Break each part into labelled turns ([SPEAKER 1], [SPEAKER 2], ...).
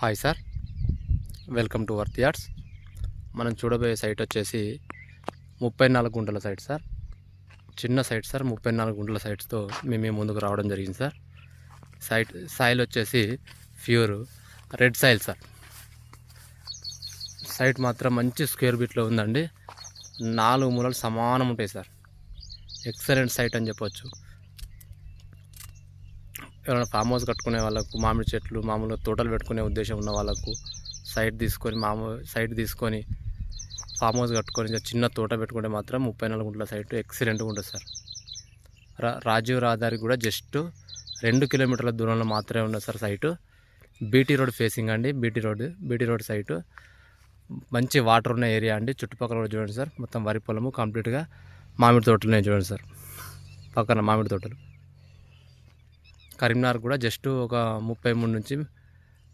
[SPEAKER 1] Hi sir, welcome to worth yards. మనం చూడబోయే site వచ్చేసి 34 గుంటల సైట్ సార్. చిన్న సైట్ సార్. 34 గుంటల సైట్స్తో మేము ముందుకు రావడం జరిగింది సార్. సాయిల్ వచ్చేసి pure red soil sir. Site మాత్రం మంచి స్క్వేర్ బిట్లో ఉందండి. 4 మూలలు సమానం ఉంటాయి సార్. ఎక్సలెంట్ సైట్ అని చెప్పొచ్చు. ఎవరైనా ఫామ్ హౌస్ కట్టుకునే వాళ్ళకు, మామిడి చెట్లు మామూలుగా తోటలు పెట్టుకునే ఉద్దేశం ఉన్న వాళ్ళకు సైట్ తీసుకొని ఫామ్ హౌస్ కట్టుకొని చిన్న తోట పెట్టుకుంటే మాత్రం 34 గుంటల సైట్ ఎక్సలెంట్గా ఉంటుంది సార్. రాజీవ్ రహదారి కూడా జస్ట్ 2 కిలోమీటర్ల దూరంలో మాత్రమే ఉన్నది sir site. BT road facing అండి. BT road site. మంచి వాటర్ ఉన్న ఏరియా అండి. చుట్టుపక్కల కూడా చూడండి సార్, మొత్తం వరి పొలము, కంప్లీట్గా మామిడి తోటలునే చూడండి సార్. పక్కన మామిడి తోటలు. కరీంనగర్ కూడా జస్ట్ ఒక 33 నుంచి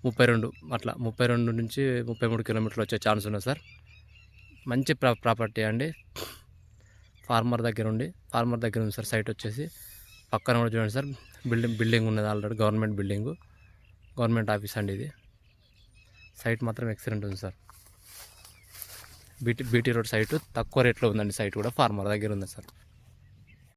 [SPEAKER 1] 32 అట్లా 32 నుంచి 33 కిలోమీటర్లు వచ్చే ఛాన్స్ ఉంది సార్. మంచి ప్రాపర్టీ అండి. ఫార్మర్ దగ్గర ఉంది సార్ సైట్ వచ్చేసి. పక్కన కూడా చూడండి సార్, బిల్డింగ్ ఉన్నది ఆల్రెడీ. గవర్నమెంట్ ఆఫీస్ అండి ఇది. సైట్ మాత్రం ఎక్సలెంట్ ఉంది సార్. బీటీ రోడ్ సైటు తక్కువ రేట్లో ఉందండి. సైట్ కూడా ఫార్మర్ దగ్గర ఉంది సార్.